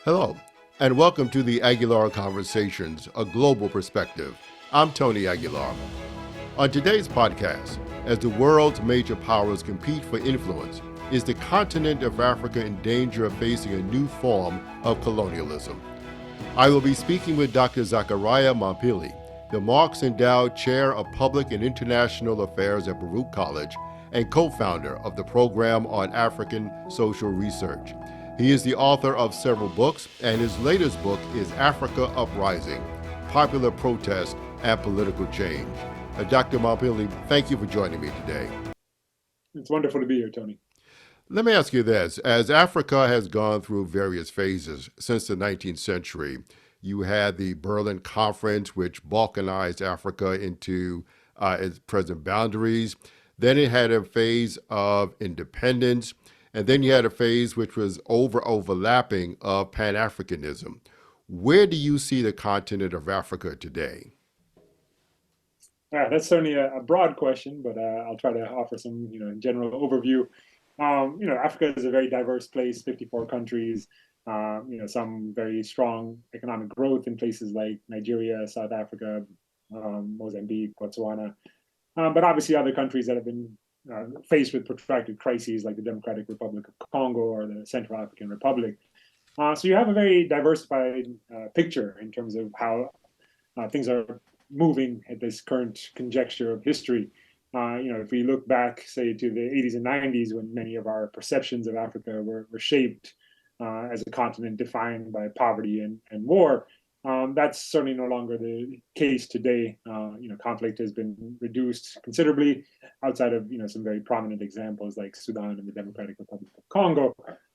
Hello, and welcome to the Aguilar Conversations, a global perspective. I'm Tony Aguilar. On today's podcast, as the world's major powers compete for influence, is the continent of Africa in danger of facing a new form of colonialism? I will be speaking with Dr. Zachariah Mampilly, the Marx Endowed Chair of Public and International Affairs at Baruch College and co-founder of the Program on African Social Research. He is the author of several books, and his latest book is Africa Uprising, Popular Protest and Political Change. Dr. Mampilly, thank you for joining me today. It's wonderful to be here, Tony. Let me ask you this. As Africa has gone through various phases since the 19th century, you had the Berlin Conference, which balkanized Africa into its present boundaries. Then it had a phase of independence. And then you had a phase which was overlapping of Pan-Africanism. Where do you see the continent of Africa today? That's certainly a broad question, but I'll try to offer some, general overview. Africa is a very diverse place, 54 countries, some very strong economic growth in places like Nigeria, South Africa, Mozambique, Botswana, but obviously other countries that have been faced with protracted crises like the Democratic Republic of Congo or the Central African Republic. So you have a very diversified picture in terms of how things are moving at this current conjecture of history. If we look back, say, to the 80s and 90s, when many of our perceptions of Africa were shaped as a continent defined by poverty and war, that's certainly no longer the case today. Conflict has been reduced considerably outside of, some very prominent examples like Sudan and the Democratic Republic of Congo.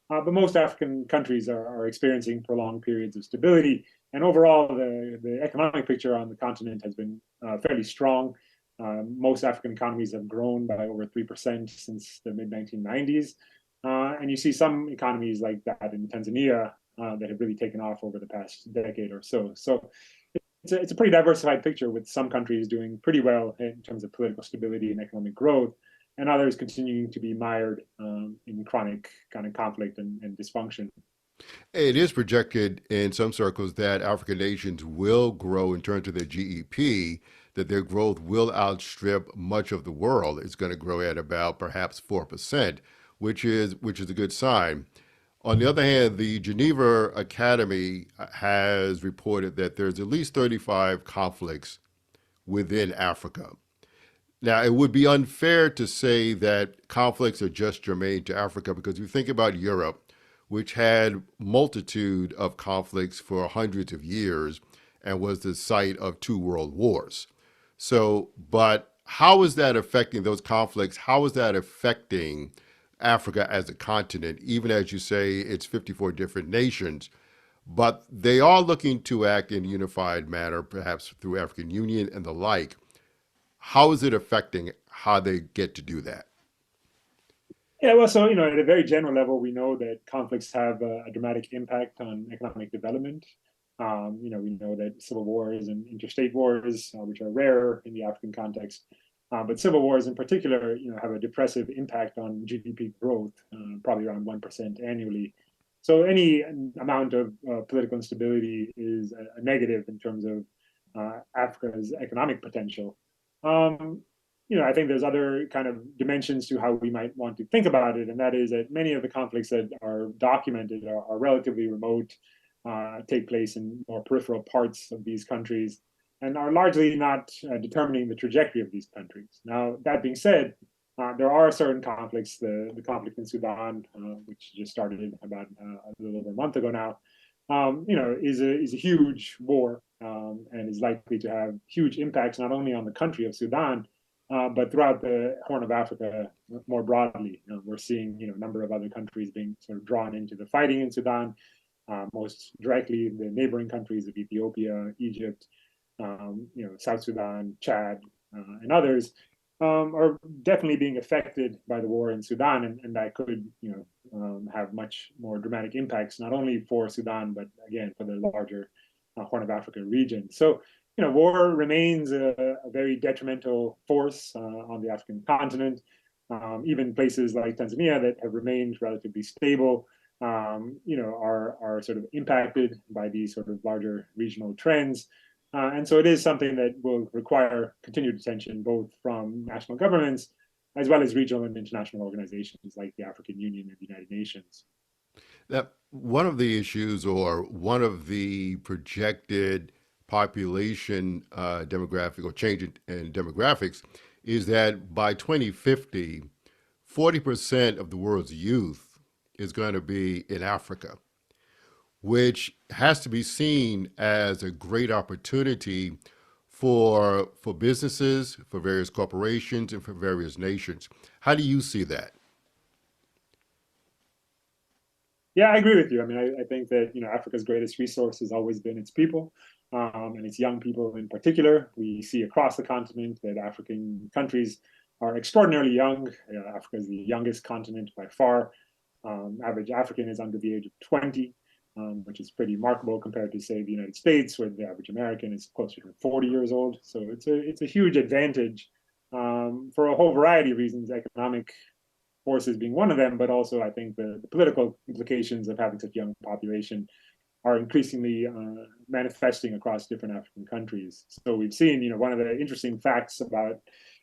But most African countries are experiencing prolonged periods of stability. And overall, the economic picture on the continent has been fairly strong. Most African economies have grown by over 3% since the mid-1990s. And you see some economies like that in Tanzania that have really taken off over the past decade or so. So it's a pretty diversified picture, with some countries doing pretty well in terms of political stability and economic growth, and others continuing to be mired in chronic kind of conflict and dysfunction. It is projected in some circles that African nations will grow in terms of their GEP, that their growth will outstrip much of the world. It's going to grow at about perhaps 4%, which is a good sign. On the other hand, the Geneva Academy has reported that there's at least 35 conflicts within Africa. Now, it would be unfair to say that conflicts are just germane to Africa, because if you think about Europe, which had multitude of conflicts for hundreds of years and was the site of two world wars. So, but how is that affecting those conflicts? How is that affecting Africa as a continent, even as you say it's 54 different nations, but they are looking to act in a unified manner, perhaps through African Union and the like. How is it affecting how they get to do that? Yeah, well, so, at a very general level, we know that conflicts have a dramatic impact on economic development. We know that civil wars and interstate wars, which are rarer in the African context, but civil wars in particular, have a depressive impact on GDP growth, probably around 1% annually. So any amount of political instability is a negative in terms of Africa's economic potential. Um, I think there's other kind of dimensions to how we might want to think about it, and that is that many of the conflicts that are documented are relatively remote, take place in more peripheral parts of these countries, and are largely not determining the trajectory of these countries. Now, that being said, there are certain conflicts. The conflict in Sudan, which just started about a little over a month ago now, is a huge war, and is likely to have huge impacts not only on the country of Sudan, but throughout the Horn of Africa more broadly. We're seeing a number of other countries being sort of drawn into the fighting in Sudan, most directly the neighboring countries of Ethiopia, Egypt, South Sudan, Chad, and others are definitely being affected by the war in Sudan, and that could have much more dramatic impacts, not only for Sudan, but again for the larger Horn of Africa region. So war remains a very detrimental force on the African continent. Even places like Tanzania that have remained relatively stable are sort of impacted by these sort of larger regional trends. And so it is something that will require continued attention, both from national governments as well as regional and international organizations like the African Union and the United Nations. That one of the issues, or one of the projected population demographic or change in demographics, is that by 2050, 40% of the world's youth is going to be in Africa, which has to be seen as a great opportunity for businesses, for various corporations, and for various nations. How do you see that? Yeah, I agree with you. I mean, I think that Africa's greatest resource has always been its people, and its young people in particular. We see across the continent that African countries are extraordinarily young. Africa is the youngest continent by far. Average African is under the age of 20, which is pretty remarkable compared to, say, the United States, where the average American is closer to 40 years old. So it's a huge advantage for a whole variety of reasons, economic forces being one of them, but also I think the political implications of having such a young population are increasingly manifesting across different African countries. So we've seen, one of the interesting facts about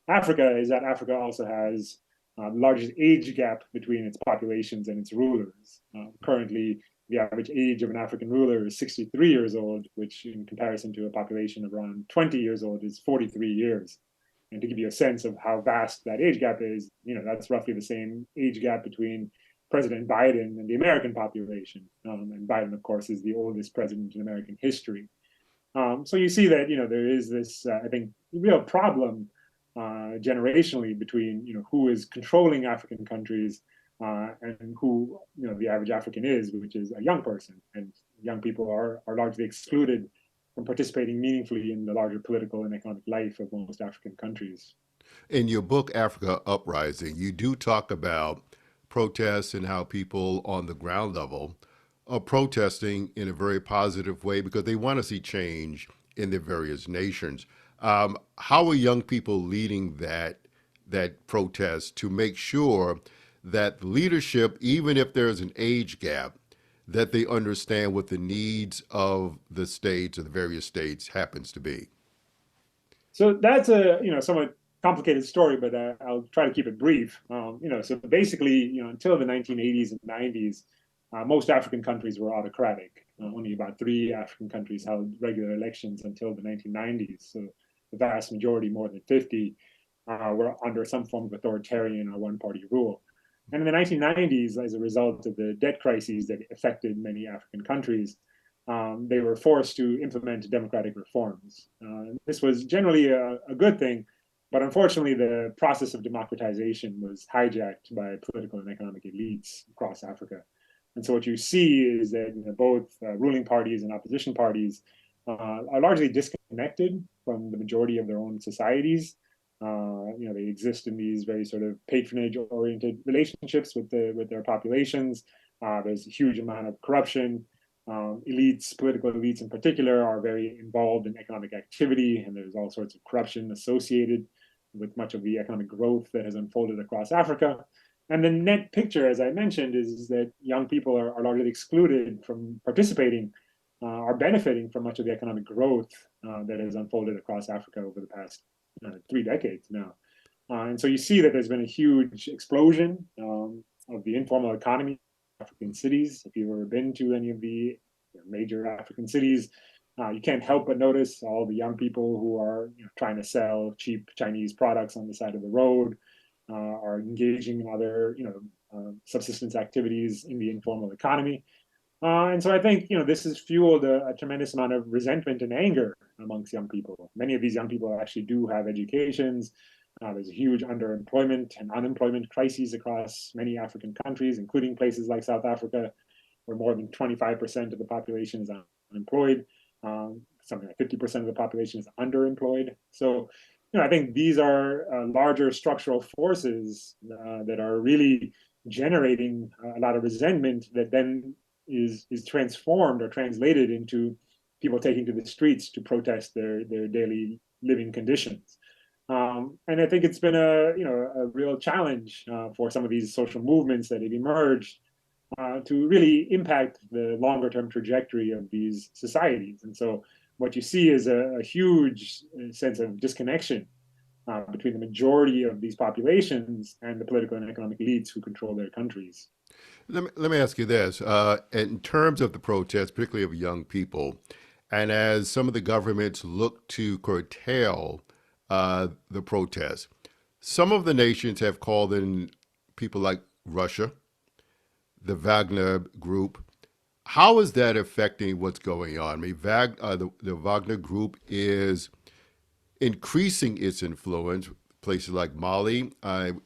Africa is that Africa also has the largest age gap between its populations and its rulers. Currently, the average age of an African ruler is 63 years old, which in comparison to a population of around 20 years old is 43 years. And to give you a sense of how vast that age gap is, that's roughly the same age gap between President Biden and the American population. And Biden, of course, is the oldest president in American history. So you see that there is this, I think, real problem generationally between who is controlling African countries and who the average African is, which is a young person, and young people are largely excluded from participating meaningfully in the larger political and economic life of most African countries. In your book, Africa Uprising, you do talk about protests and how people on the ground level are protesting in a very positive way because they want to see change in their various nations. How are young people leading that protest to make sure that leadership, even if there's an age gap, that they understand what the needs of the states or the various states happens to be? So that's a somewhat complicated story, but I'll try to keep it brief. So basically, until the 1980s and 90s, most African countries were autocratic. Only about 3 African countries held regular elections until the 1990s. So the vast majority, more than 50, were under some form of authoritarian or one-party rule. And in the 1990s, as a result of the debt crises that affected many African countries, they were forced to implement democratic reforms. This was generally a good thing, but unfortunately, the process of democratization was hijacked by political and economic elites across Africa. And so what you see is that both ruling parties and opposition parties are largely disconnected from the majority of their own societies. They exist in these very sort of patronage-oriented relationships with their populations. There's a huge amount of corruption. Elites, political elites in particular, are very involved in economic activity, and there's all sorts of corruption associated with much of the economic growth that has unfolded across Africa. And the net picture, as I mentioned, is that young people are largely excluded from participating, are benefiting from much of the economic growth that has unfolded across Africa over the past 3 decades now. And so you see that there's been a huge explosion of the informal economy in African cities. If you've ever been to any of the major African cities, you can't help but notice all the young people who are trying to sell cheap Chinese products on the side of the road, are engaging in other subsistence activities in the informal economy. And so I think this has fueled a tremendous amount of resentment and anger amongst young people. Many of these young people actually do have educations. There's a huge underemployment and unemployment crises across many African countries, including places like South Africa, where more than 25% of the population is unemployed. Something like 50% of the population is underemployed. So, I think these are larger structural forces that are really generating a lot of resentment that then is transformed or translated into people taking to the streets to protest their daily living conditions. And I think it's been a real challenge for some of these social movements that have emerged to really impact the longer term trajectory of these societies. And so what you see is a huge sense of disconnection between the majority of these populations and the political and economic elites who control their countries. Let me ask you this. In terms of the protests, particularly of young people, and as some of the governments look to curtail the protests, some of the nations have called in people like Russia, the Wagner group. How is that affecting what's going on? I mean, the Wagner group is increasing its influence. Places like Mali,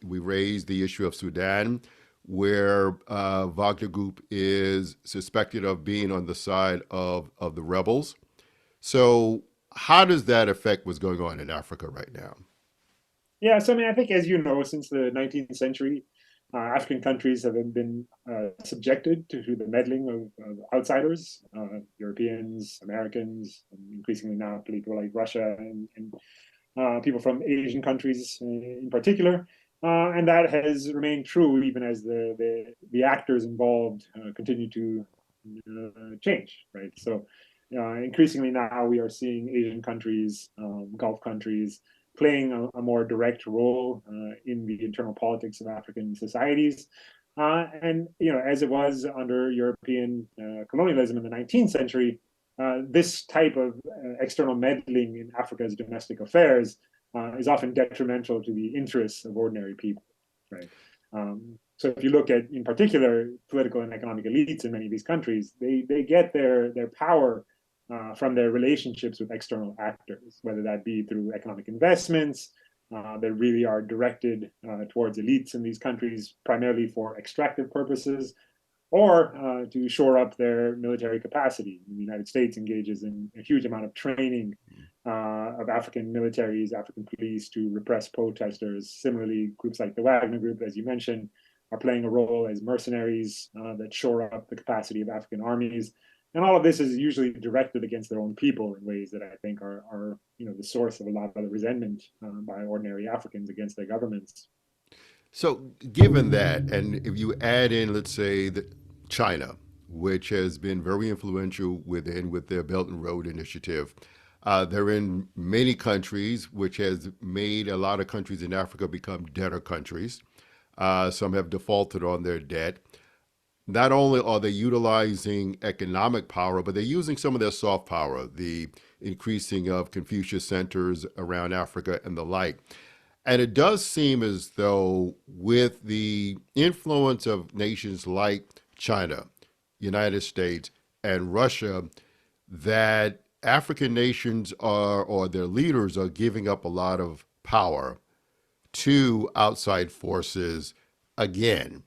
we raised the issue of Sudan, where Wagner Group is suspected of being on the side of the rebels. So, how does that affect what's going on in Africa right now? Yeah, so I mean, I think as you know, since the 19th century, African countries have been subjected to the meddling of outsiders, Europeans, Americans, and increasingly now people like Russia and people from Asian countries in particular. And that has remained true even as the actors involved continue to change, right? So increasingly now we are seeing Asian countries, Gulf countries, playing a more direct role in the internal politics of African societies. And as it was under European colonialism in the 19th century, this type of external meddling in Africa's domestic affairs is often detrimental to the interests of ordinary people, right? So if you look at, in particular, political and economic elites in many of these countries, they get their power from their relationships with external actors, whether that be through economic investments that really are directed towards elites in these countries, primarily for extractive purposes, or to shore up their military capacity. The United States engages in a huge amount of training of African militaries, African police to repress protesters. Similarly, groups like the Wagner Group, as you mentioned, are playing a role as mercenaries that shore up the capacity of African armies. And all of this is usually directed against their own people in ways that I think are the source of a lot of the resentment by ordinary Africans against their governments. So, given that, and if you add in, let's say, China, which has been very influential with their Belt and Road Initiative, they're in many countries, which has made a lot of countries in Africa become debtor countries. Some have defaulted on their debt. Not only are they utilizing economic power, but they're using some of their soft power, the increasing of Confucius centers around Africa and the like. And it does seem as though, with the influence of nations like China, United States, and Russia, that African nations are, or their leaders are giving up a lot of power to outside forces again.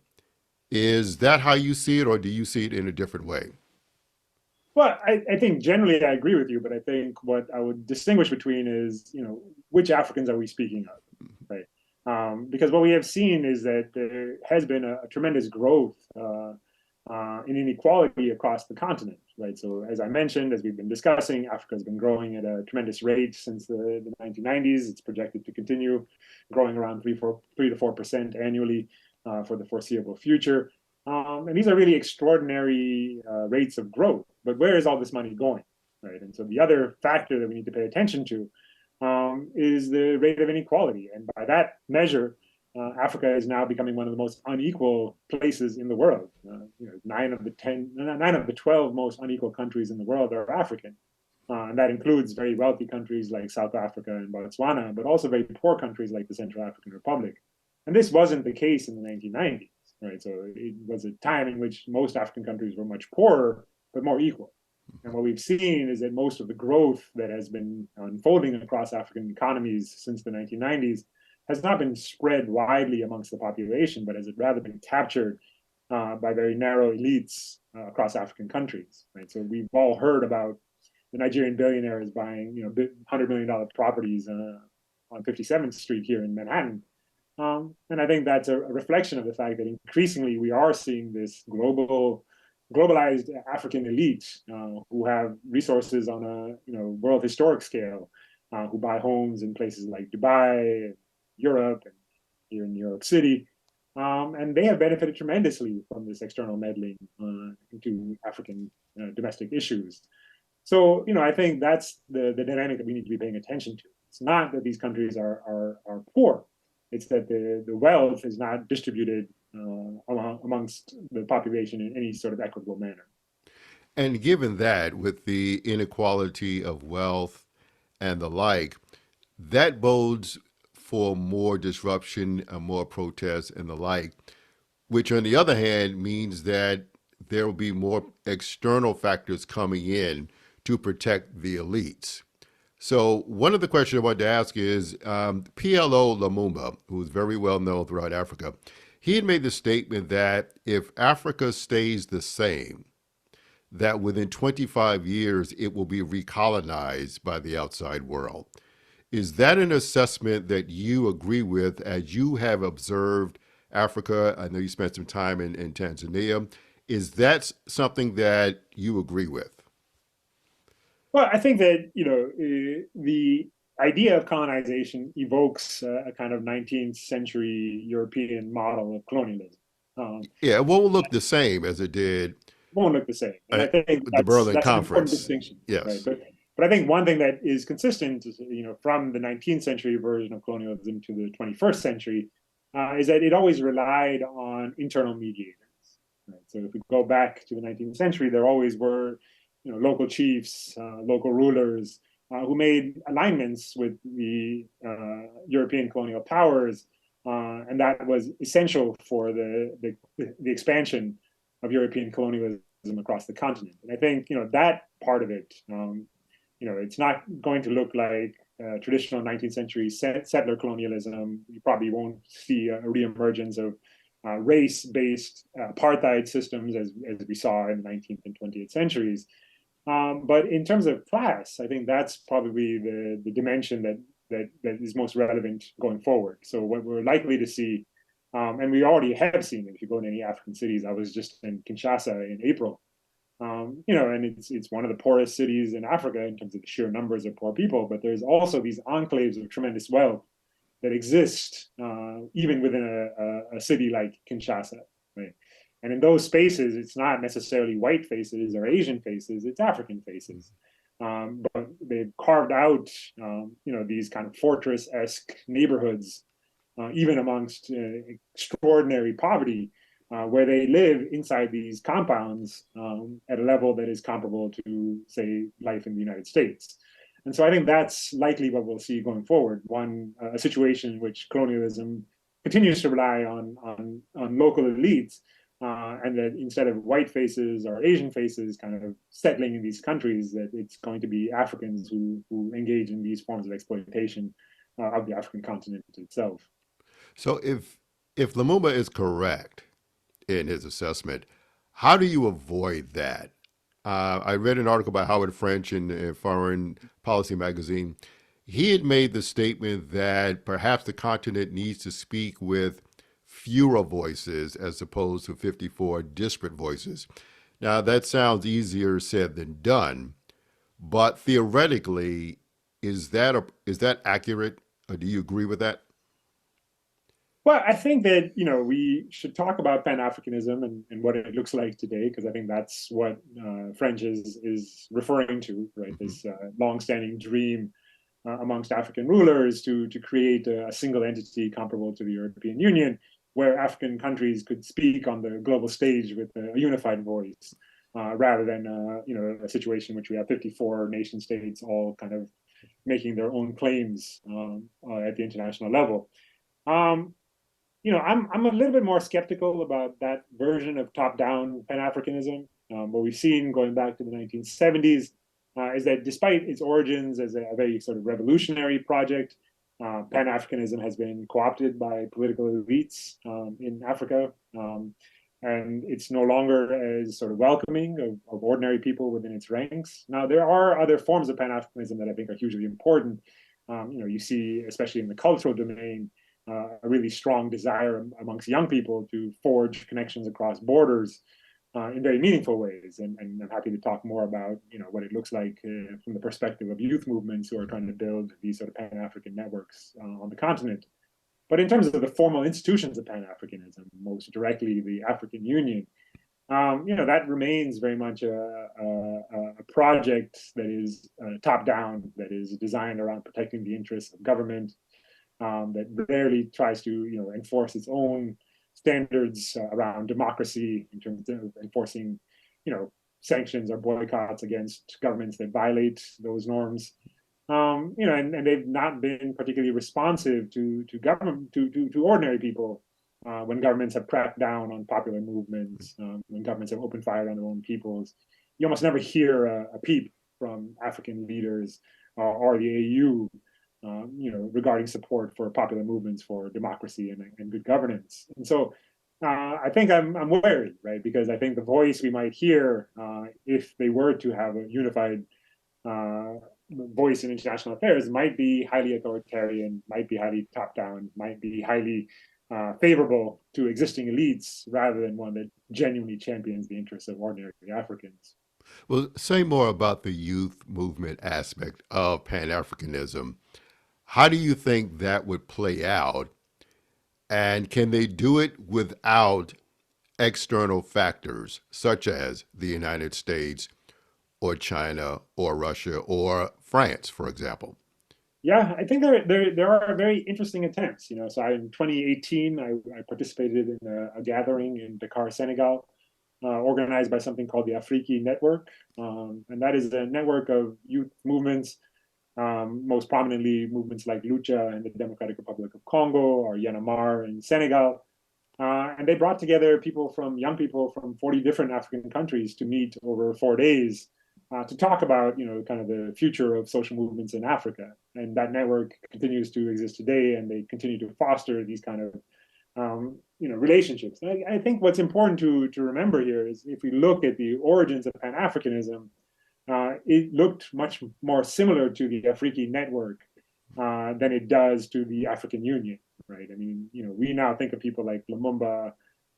Is that how you see it, or do you see it in a different way? Well, I think generally I agree with you, but I think what I would distinguish between is, which Africans are we speaking of, right? Because what we have seen is that there has been a tremendous growth in inequality across the continent, right? So as I mentioned, as we've been discussing, Africa has been growing at a tremendous rate since the 1990s. It's projected to continue growing around 3 to 4% annually for the foreseeable future. And these are really extraordinary rates of growth. But where is all this money going, right? And so the other factor that we need to pay attention to is the rate of inequality. And by that measure, Africa is now becoming one of the most unequal places in the world. 9 of the 12 most unequal countries in the world are African. And that includes very wealthy countries like South Africa and Botswana, but also very poor countries like the Central African Republic. And this wasn't the case in the 1990s, right? So it was a time in which most African countries were much poorer, but more equal. And what we've seen is that most of the growth that has been unfolding across African economies since the 1990s has not been spread widely amongst the population, but has rather been captured by very narrow elites across African countries. Right? So we've all heard about the Nigerian billionaires buying, $100 million properties on 57th Street here in Manhattan. And I think that's a reflection of the fact that increasingly we are seeing this globalized African elite who have resources on a world historic scale, who buy homes in places like Dubai, Europe, and here in New York City, and they have benefited tremendously from this external meddling into African domestic issues. So, I think that's the dynamic that we need to be paying attention to. It's not that these countries are poor. It's that the wealth is not distributed amongst the population in any sort of equitable manner. And given that, with the inequality of wealth and the like, that bodes for more disruption and more protests and the like, which on the other hand means that there will be more external factors coming in to protect the elites. So one of the questions I wanted to ask is PLO Lumumba, who is very well known throughout Africa, he had made the statement that if Africa stays the same, that within 25 years it will be recolonized by the outside world. Is that an assessment that you agree with as you have observed Africa? I know you spent some time in Tanzania. Is that something that you agree with? Well, I think that the idea of colonization evokes a kind of 19th century European model of colonialism. Um, Yeah, it won't look the same as it did won't look the same, and I think the that's Berlin that's an important Conference. distinction, right? Yes. But I think one thing that is consistent, from the 19th century version of colonialism to the 21st century, is that it always relied on internal mediators. Right? So if we go back to the 19th century, there always were, local chiefs, local rulers who made alignments with the European colonial powers, and that was essential for the expansion of European colonialism across the continent. And I think that part of it, it's not going to look like traditional 19th century settler colonialism. You probably won't see a reemergence of race-based apartheid systems as we saw in the 19th and 20th centuries. But in terms of class, I think that's probably the dimension that is most relevant going forward. So what we're likely to see, and we already have seen it if you go to any African cities. I was just in Kinshasa in April, and it's one of the poorest cities in Africa in terms of the sheer numbers of poor people. But there's also these enclaves of tremendous wealth that exist even within a city like Kinshasa, right? And in those spaces, it's not necessarily white faces or Asian faces; it's African faces. But they've carved out, these kind of fortress-esque neighborhoods, even amongst extraordinary poverty, where they live inside these compounds at a level that is comparable to, say, life in the United States. And so I think that's likely what we'll see going forward. A situation in which colonialism continues to rely on local elites, and that instead of white faces or Asian faces kind of settling in these countries, that it's going to be Africans who engage in these forms of exploitation of the African continent itself. So if Lumumba is correct in his assessment, how do you avoid that? I read an article by Howard French in Foreign Policy magazine. He had made the statement that perhaps the continent needs to speak with fewer voices as opposed to 54 disparate voices. Now, that sounds easier said than done, but theoretically, is that accurate? Or do you agree with that? Well, I think that we should talk about Pan Africanism and what it looks like today, because I think that's what French is referring to, right? Mm-hmm. This long-standing dream amongst African rulers to create a single entity comparable to the European Union, where African countries could speak on the global stage with a unified voice, rather than a situation in which we have 54 nation states all kind of making their own claims at the international level. Um, I'm a little bit more skeptical about that version of top-down Pan-Africanism. What we've seen going back to the 1970s is that despite its origins as a very sort of revolutionary project, Pan-Africanism has been co-opted by political elites in Africa, and it's no longer as sort of welcoming of ordinary people within its ranks. Now, there are other forms of Pan-Africanism that I think are hugely important. You see, especially in the cultural domain, a really strong desire amongst young people to forge connections across borders in very meaningful ways. And I'm happy to talk more about what it looks like from the perspective of youth movements who are trying to build these sort of Pan-African networks on the continent. But in terms of the formal institutions of Pan-Africanism, most directly the African Union, that remains very much a project that is top-down, that is designed around protecting the interests of government, that rarely tries to, enforce its own standards around democracy in terms of enforcing, you know, sanctions or boycotts against governments that violate those norms. And they've not been particularly responsive to government to ordinary people when governments have cracked down on popular movements, when governments have opened fire on their own peoples. You almost never hear a peep from African leaders or the AU, regarding support for popular movements for democracy and good governance. And so I think I'm wary, right? Because I think the voice we might hear, if they were to have a unified uh, voice in international affairs, might be highly authoritarian, might be highly top down, might be highly favorable to existing elites rather than one that genuinely champions the interests of ordinary Africans. Well, say more about the youth movement aspect of Pan Africanism. How do you think that would play out? And can they do it without external factors such as the United States or China or Russia or France, for example? Yeah, I think there are very interesting attempts. So in 2018, I participated in a gathering in Dakar, Senegal, organized by something called the Afriki Network, and that is a network of youth movements, most prominently movements like Lucha in the Democratic Republic of Congo or Yanamar in Senegal. And they brought together young people from 40 different African countries to meet over 4 days to talk about, kind of the future of social movements in Africa. And that network continues to exist today, and they continue to foster these kind of, relationships. And I think what's important to remember here is if we look at the origins of Pan Africanism, it looked much more similar to the Afriki network than it does to the African Union, right? I mean, we now think of people like Lumumba,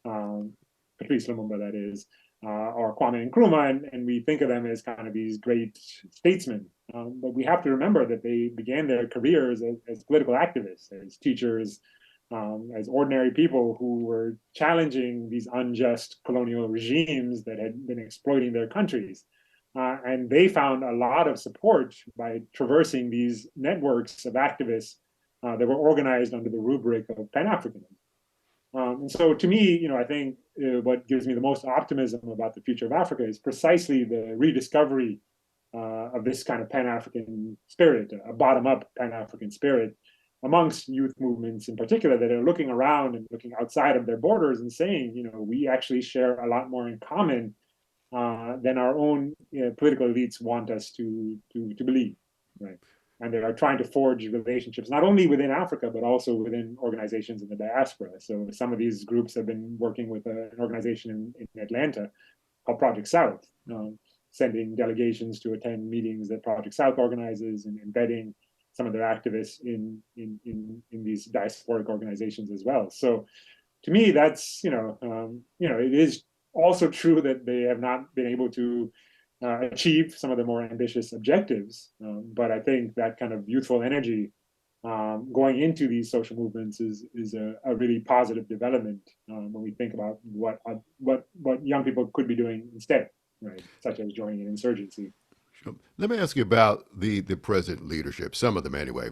um, Patrice Lumumba, that is, or Kwame Nkrumah, and we think of them as kind of these great statesmen. But we have to remember that they began their careers as political activists, as teachers, as ordinary people who were challenging these unjust colonial regimes that had been exploiting their countries. And they found a lot of support by traversing these networks of activists that were organized under the rubric of Pan Africanism. And so, to me, I think what gives me the most optimism about the future of Africa is precisely the rediscovery of this kind of Pan African spirit, a bottom up Pan African spirit amongst youth movements in particular that are looking around and looking outside of their borders and saying, we actually share a lot more in common than our own political elites want us to believe, right? And they are trying to forge relationships not only within Africa but also within organizations in the diaspora. So some of these groups have been working with an organization in Atlanta called Project South, sending delegations to attend meetings that Project South organizes and embedding some of their activists in these diasporic organizations as well. So to me, that's it is also true that they have not been able to achieve some of the more ambitious objectives. But I think that kind of youthful energy going into these social movements is a really positive development when we think about what young people could be doing instead, right? Such as joining an insurgency. Sure. Let me ask you about the present leadership, some of them anyway.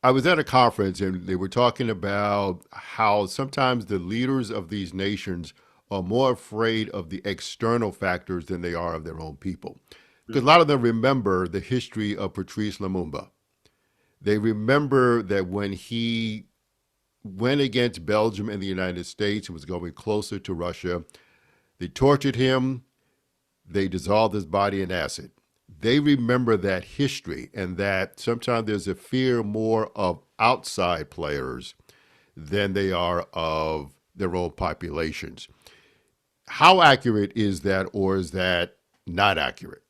I was at a conference and they were talking about how sometimes the leaders of these nations are more afraid of the external factors than they are of their own people. Because a Mm. lot of them remember the history of Patrice Lumumba. They remember that when he went against Belgium and the United States and was going closer to Russia, they tortured him, they dissolved his body in acid. They remember that history and that sometimes there's a fear more of outside players than they are of their own populations. How accurate is that, or is that not accurate?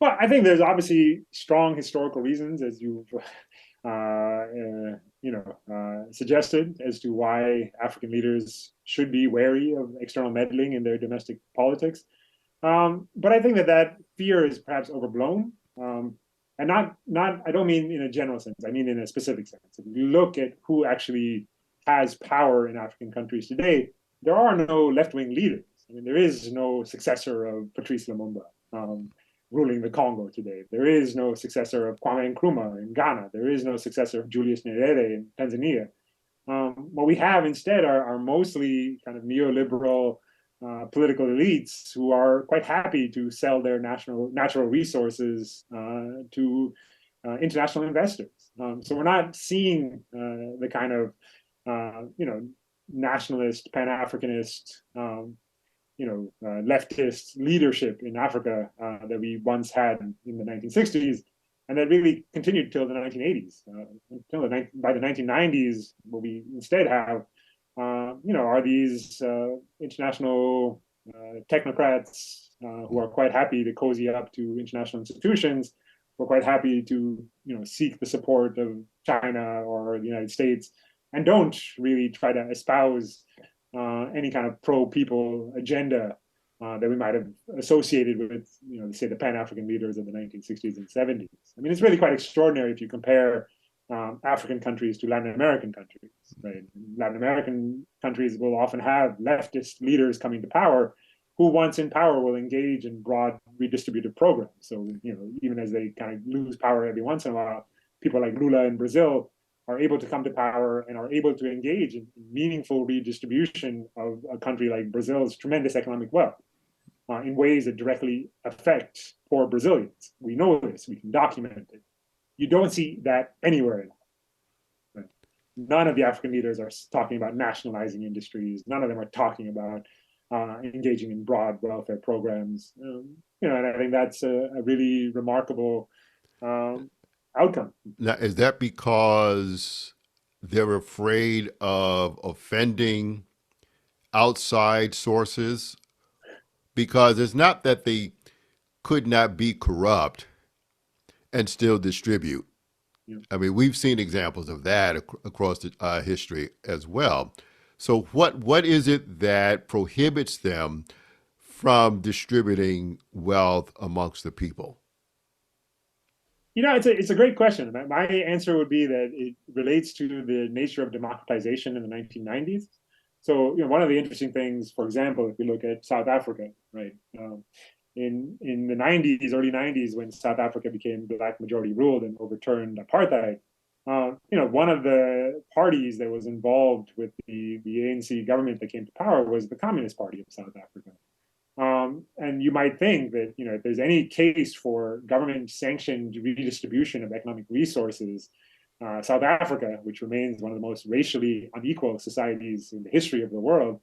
Well, I think there's obviously strong historical reasons, as you've suggested, as to why African leaders should be wary of external meddling in their domestic politics. But I think that fear is perhaps overblown. and not I don't mean in a general sense. I mean in a specific sense. If you look at who actually has power in African countries today, there are no left-wing leaders. I mean, there is no successor of Patrice Lumumba ruling the Congo today. There is no successor of Kwame Nkrumah in Ghana. There is no successor of Julius Nyerere in Tanzania. What we have instead are mostly kind of neoliberal political elites who are quite happy to sell their natural resources to international investors. So we're not seeing the kind of nationalist, pan-Africanist, leftist leadership in Africa that we once had in the 1960s, and that really continued till the 1980s. By the 1990s, what we instead have, are these international technocrats who are quite happy to cozy up to international institutions. We're quite happy to, seek the support of China or the United States, and don't really try to espouse any kind of pro-people agenda that we might have associated with, say, the Pan-African leaders of the 1960s and 70s. I mean, it's really quite extraordinary if you compare African countries to Latin American countries, right? Latin American countries will often have leftist leaders coming to power who, once in power, will engage in broad redistributive programs. So, even as they kind of lose power every once in a while, people like Lula in Brazil are able to come to power and are able to engage in meaningful redistribution of a country like Brazil's tremendous economic wealth in ways that directly affect poor Brazilians. We know this, we can document it. You don't see that anywhere else. Right? None of the African leaders are talking about nationalizing industries. None of them are talking about engaging in broad welfare programs. And I think that's a really remarkable outcome. Now, is that because they're afraid of offending outside sources? Because it's not that they could not be corrupt and still distribute. Yeah. I mean, we've seen examples of that across the, history as well. So, what is it that prohibits them from distributing wealth amongst the people? It's a great question. My answer would be that it relates to the nature of democratization in the 1990s. So, one of the interesting things, for example, if we look at South Africa, right, in the 90s, early 90s, when South Africa became black majority ruled and overturned apartheid, one of the parties that was involved with the ANC government that came to power was the Communist Party of South Africa. And you might think that, if there's any case for government sanctioned redistribution of economic resources, South Africa, which remains one of the most racially unequal societies in the history of the world,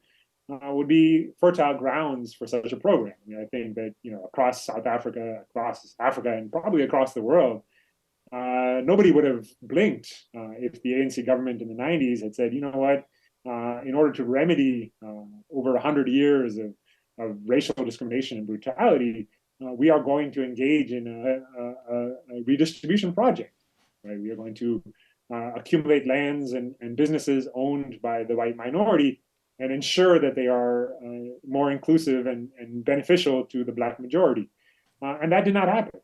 would be fertile grounds for such a program. I think that, across South Africa, across Africa, and probably across the world, nobody would have blinked if the ANC government in the 90s had said, you know what, in order to remedy over 100 years of racial discrimination and brutality, we are going to engage in a redistribution project. Right? We are going to accumulate lands and businesses owned by the white minority and ensure that they are more inclusive and beneficial to the black majority. And that did not happen.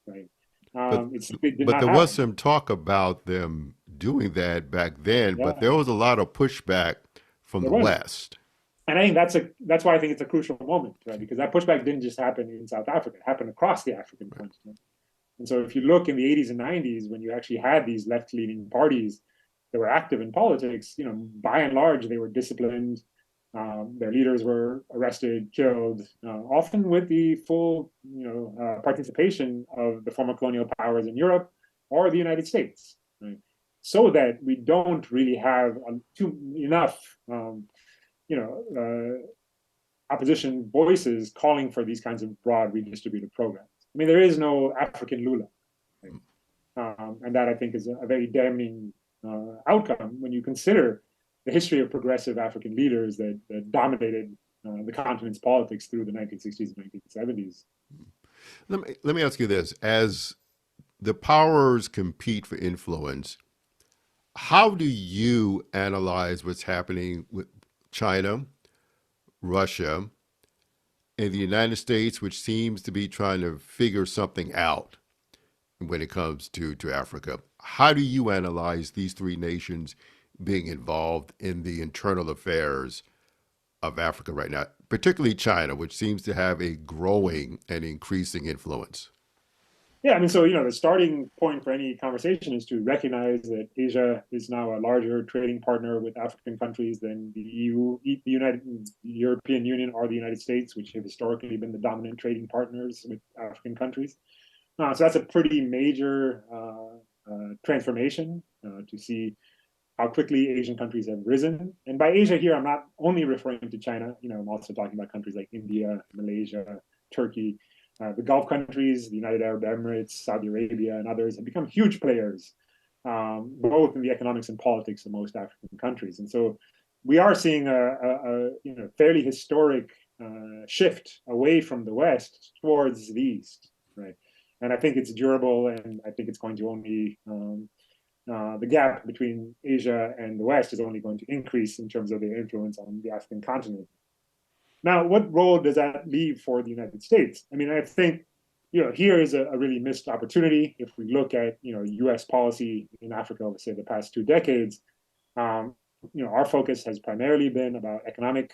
Right? But It did but not there was happen. some talk about them doing that back then, but Yeah, there was a lot of pushback from there the was. West. And I think that's why I think it's a crucial moment, right? Because that pushback didn't just happen in South Africa; it happened across the African continent. And so, if you look in the 80s and 90s, when you actually had these left-leaning parties that were active in politics, by and large, they were disciplined. Their leaders were arrested, killed, often with the full, participation of the former colonial powers in Europe or the United States, right? So that we don't really have enough you know, opposition voices calling for these kinds of broad redistributive programs. I mean, there is no African Lula, right? And that I think is a very damning outcome when you consider the history of progressive African leaders that dominated the continent's politics through the 1960s and 1970s. Let me ask you this: as the powers compete for influence, how do you analyze what's happening with China, Russia, and the United States, which seems to be trying to figure something out when it comes to Africa. How do you analyze these three nations being involved in the internal affairs of Africa right now, particularly China, which seems to have a growing and increasing influence? Yeah, I mean, so the starting point for any conversation is to recognize that Asia is now a larger trading partner with African countries than the EU, the European Union, or the United States, which have historically been the dominant trading partners with African countries. So that's a pretty major transformation to see how quickly Asian countries have risen. And by Asia here, I'm not only referring to China. I'm also talking about countries like India, Malaysia, Turkey. The Gulf countries, the United Arab Emirates, Saudi Arabia, and others have become huge players, both in the economics and politics of most African countries. And so we are seeing a fairly historic shift away from the West towards the East, right? And I think it's durable, and I think it's going to only the gap between Asia and the West is only going to increase in terms of their influence on the African continent. Now, what role does that leave for the United States? I mean, I think here is a really missed opportunity. If we look at U.S. policy in Africa over say the past 2 decades, our focus has primarily been about economic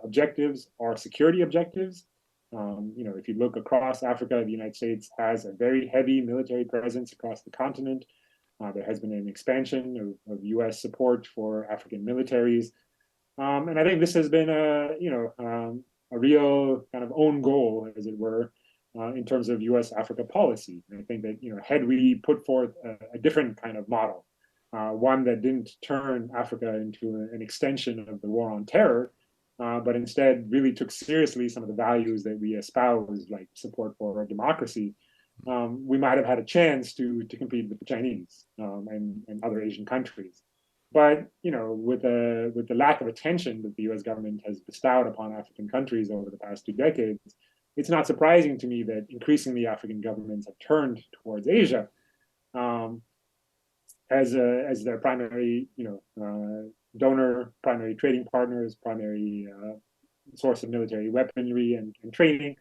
objectives or security objectives. If you look across Africa, the United States has a very heavy military presence across the continent. There has been an expansion of U.S. support for African militaries. And I think this has been a real kind of own goal, as it were, in terms of U.S. Africa policy. And I think that had we put forth a different kind of model, one that didn't turn Africa into an extension of the war on terror, but instead really took seriously some of the values that we espouse, like support for democracy, we might have had a chance to compete with the Chinese and other Asian countries. But with the lack of attention that the U.S. government has bestowed upon African countries over the past 2 decades, it's not surprising to me that increasingly African governments have turned towards Asia as their primary donor, primary trading partners, primary source of military weaponry and training.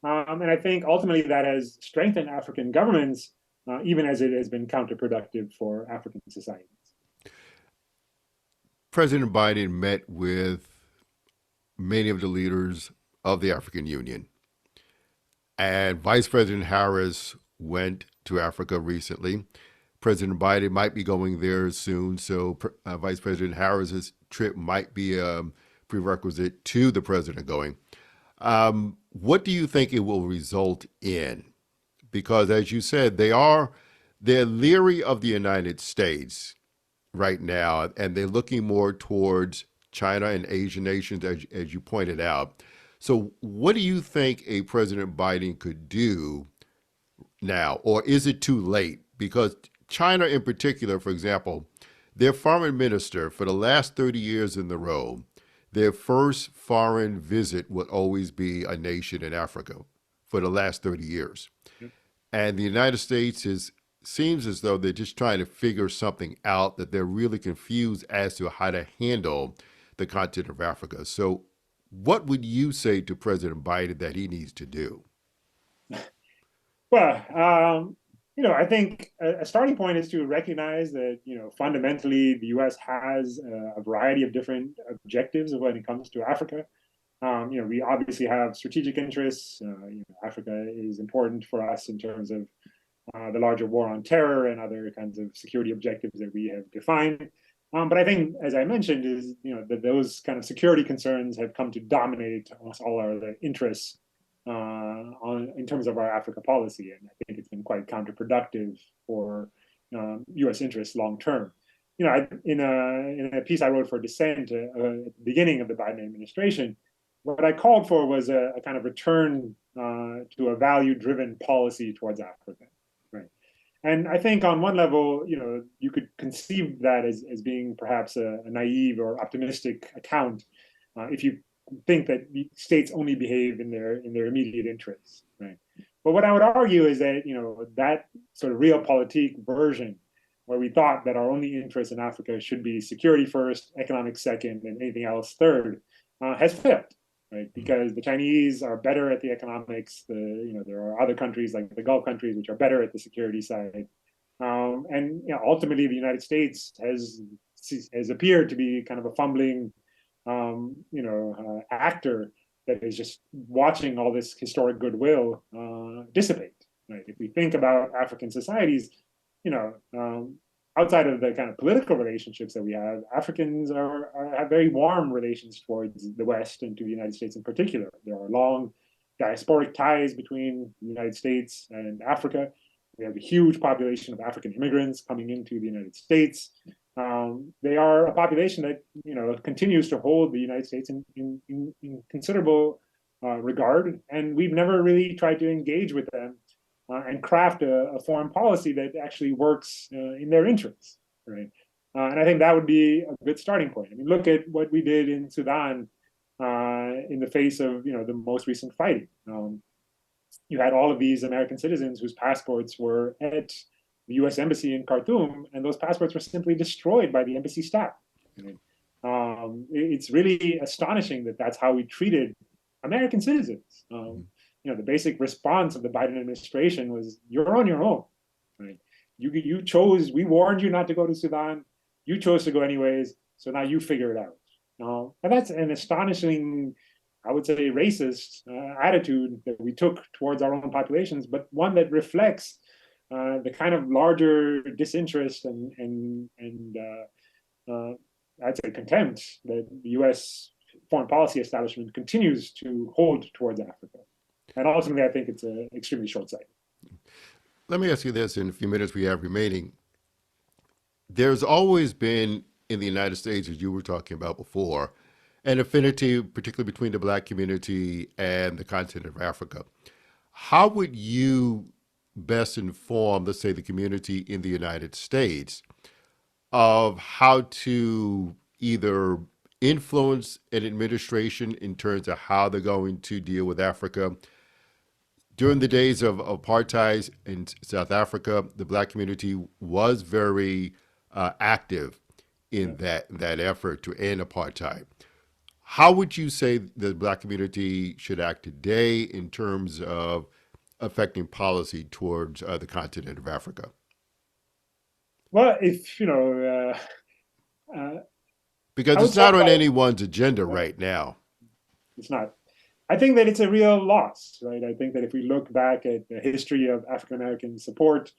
And I think ultimately that has strengthened African governments, even as it has been counterproductive for African societies. President Biden met with many of the leaders of the African Union, and Vice President Harris went to Africa recently. President Biden might be going there soon, so Vice President Harris's trip might be a prerequisite to the president going. What do you think it will result in? Because, as you said, they're leery of the United States right now, and they're looking more towards China and Asian nations, as you pointed out. So, what do you think a President Biden could do now, or is it too late? Because China, in particular, for example, their foreign minister for the last 30 years in the row, their first foreign visit would always be a nation in Africa for the last 30 years. And the United States seems as though they're just trying to figure something out, that they're really confused as to how to handle the continent of Africa. So what would you say to President Biden that he needs to do? Well, I think a starting point is to recognize that, fundamentally the U.S. has a variety of different objectives when it comes to Africa. We obviously have strategic interests. Africa is important for us in terms of the larger war on terror and other kinds of security objectives that we have defined. But I think, as I mentioned, is that those kind of security concerns have come to dominate almost all our other interests in terms of our Africa policy, and I think it's been quite counterproductive for U.S. interests long term. In a piece I wrote for Dissent at the beginning of the Biden administration, what I called for was a kind of return to a value-driven policy towards Africa, right? And I think on one level, you could conceive that as being perhaps a naive or optimistic account if you think that the states only behave in their immediate interests, right? But what I would argue is that that sort of realpolitik version, where we thought that our only interest in Africa should be security first, economic second, and anything else third, has failed. right? Because the Chinese are better at the economics. There are other countries like the Gulf countries which are better at the security side. And ultimately, the United States has appeared to be kind of a fumbling, actor that is just watching all this historic goodwill dissipate. Right? If we think about African societies, you know, outside of the kind of political relationships that we have, Africans have very warm relations towards the West and to the United States in particular. There are long diasporic ties between the United States and Africa. We have a huge population of African immigrants coming into the United States. They are a population that continues to hold the United States in considerable regard, and we've never really tried to engage with them and craft a foreign policy that actually works in their interests, right? And I think that would be a good starting point. I mean, look at what we did in Sudan in the face of the most recent fighting. You had all of these American citizens whose passports were at the U.S. embassy in Khartoum, and those passports were simply destroyed by the embassy staff. Right? It's really astonishing that that's how we treated American citizens. The basic response of the Biden administration was, "You're on your own." Right? You chose. We warned you not to go to Sudan. You chose to go anyways. So now you figure it out. And that's an astonishing, I would say, racist attitude that we took towards our own populations, but one that reflects the kind of larger disinterest and I'd say contempt that the U.S. foreign policy establishment continues to hold towards Africa. And ultimately, I think it's extremely short-sighted. Let me ask you this in a few minutes we have remaining. There's always been in the United States, as you were talking about before, an affinity, particularly between the Black community and the continent of Africa. How would you best inform, let's say, the community in the United States of how to either influence an administration in terms of how they're going to deal with Africa? During the days of apartheid in South Africa, the Black community was very active in that effort to end apartheid. How would you say the Black community should act today in terms of affecting policy towards the continent of Africa? Well, Because I would it's start not on by anyone's agenda right now. it's not. I think that it's a real loss, right? I think that if we look back at the history of African American support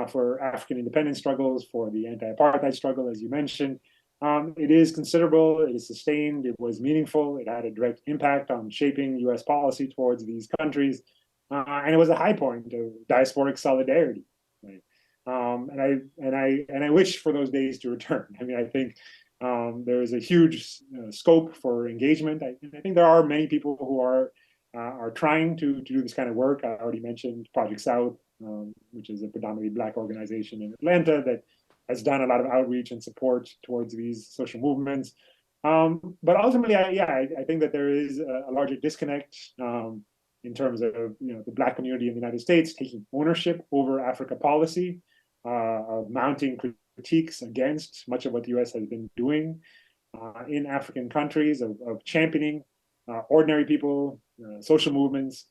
for African independence struggles, for the anti-apartheid struggle, as you mentioned, it is considerable, it is sustained, it was meaningful, it had a direct impact on shaping U.S. policy towards these countries, and it was a high point of diasporic solidarity. Right? And I wish for those days to return. I mean, I think there is a huge scope for engagement. I think there are many people who are trying to do this kind of work. I already mentioned Project South, which is a predominantly Black organization in Atlanta that has done a lot of outreach and support towards these social movements. But ultimately, I think that there is a larger disconnect in terms of the Black community in the United States taking ownership over Africa policy, of mounting critiques against much of what the U.S. has been doing in African countries, of championing ordinary people, social movements,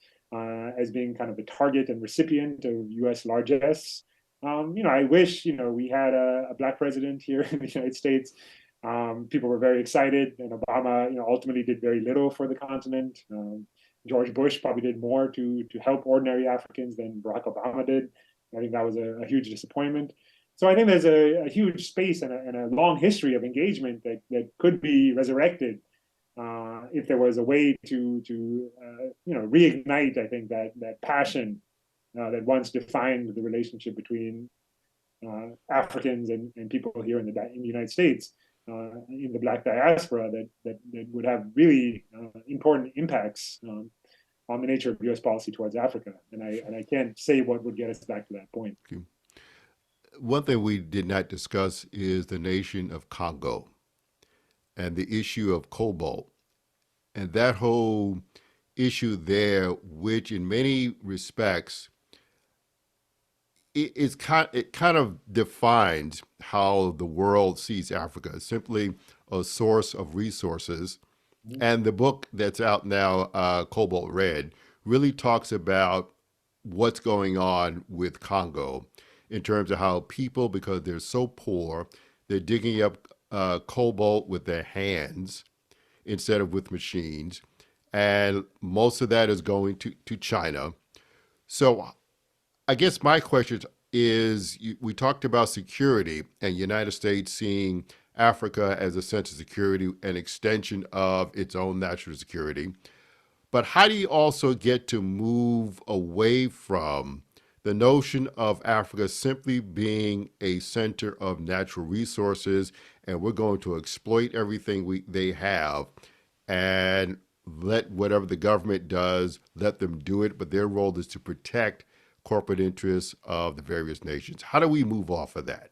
as being kind of the target and recipient of U.S. largesse. I wish we had a Black president here in the United States. People were very excited, and Obama, ultimately did very little for the continent. George Bush probably did more to help ordinary Africans than Barack Obama did. I think that was a huge disappointment. So I think there's a huge space and a long history of engagement that could be resurrected if there was a way to reignite. I think that passion that once defined the relationship between Africans and people here in the United States, in the Black diaspora, that would have really important impacts on the nature of U.S. policy towards Africa. And I can't say what would get us back to that point. Okay. One thing we did not discuss is the nation of Congo and the issue of cobalt and that whole issue there, which in many respects it kind of defines how the world sees Africa as simply a source of resources Mhm. And the book that's out now, Cobalt Red, really talks about what's going on with Congo in terms of how people, because they're so poor, they're digging up cobalt with their hands instead of with machines. And most of that is going to China. So I guess my question is we talked about security and United States seeing Africa as a sense of security, an extension of its own national security. But how do you also get to move away from the notion of Africa simply being a center of natural resources and we're going to exploit everything they have and let whatever the government does, let them do it, but their role is to protect corporate interests of the various nations. How do we move off of that?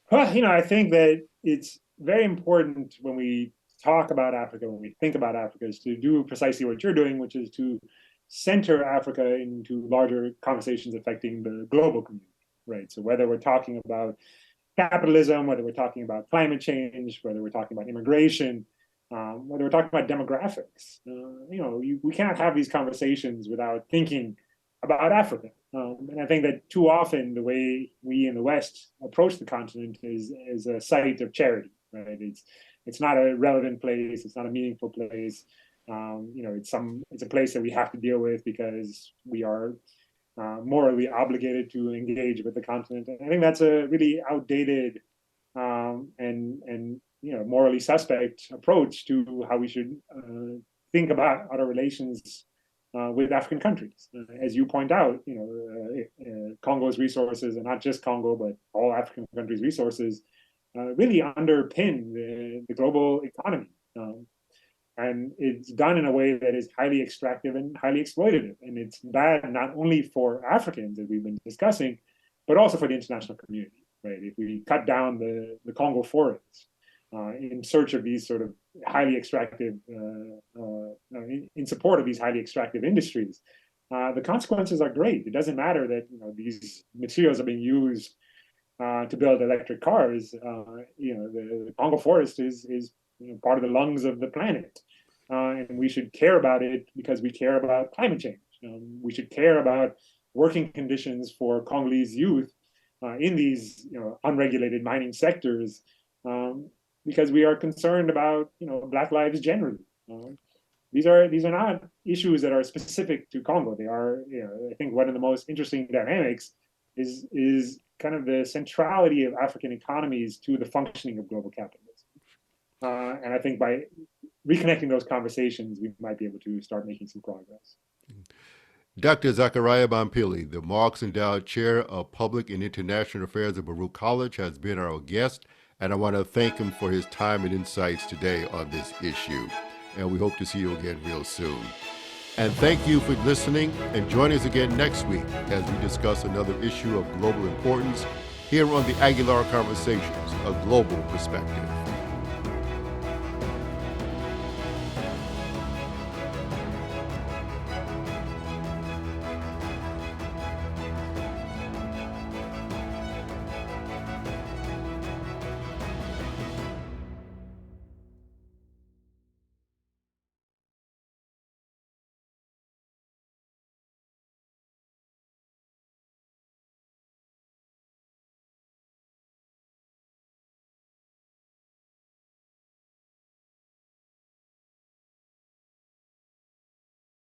Well, I think that it's very important when we talk about Africa, when we think about Africa, is to do precisely what you're doing, which is to center Africa into larger conversations affecting the global community, right? So whether we're talking about capitalism, whether we're talking about climate change, whether we're talking about immigration, whether we're talking about demographics, we can't have these conversations without thinking about Africa. And I think that too often the way we in the West approach the continent is a site of charity, right? It's not a relevant place. It's not a meaningful place. It's a place that we have to deal with because we are morally obligated to engage with the continent. And I think that's a really outdated and morally suspect approach to how we should think about our relations with African countries. As you point out, Congo's resources, and not just Congo, but all African countries' resources, really underpin the global economy. And it's done in a way that is highly extractive and highly exploitative. And it's bad not only for Africans, as we've been discussing, but also for the international community, right? If we cut down the Congo forests in search of these sort of highly extractive, in support of these highly extractive industries, the consequences are great. It doesn't matter that these materials are being used to build electric cars. The Congo forest is part of the lungs of the planet. And we should care about it because we care about climate change. We should care about working conditions for Congolese youth in these unregulated mining sectors because we are concerned about Black lives generally. These are not issues that are specific to Congo. They are, I think, one of the most interesting dynamics is kind of the centrality of African economies to the functioning of global capitalism. And I think by reconnecting those conversations, we might be able to start making some progress. Dr. Zachariah Mampilly, the Marx Endowed Chair of Public and International Affairs at Baruch College, has been our guest, and I want to thank him for his time and insights today on this issue. And we hope to see you again real soon. And thank you for listening, and join us again next week as we discuss another issue of global importance here on the Aguilar Conversations, a global perspective.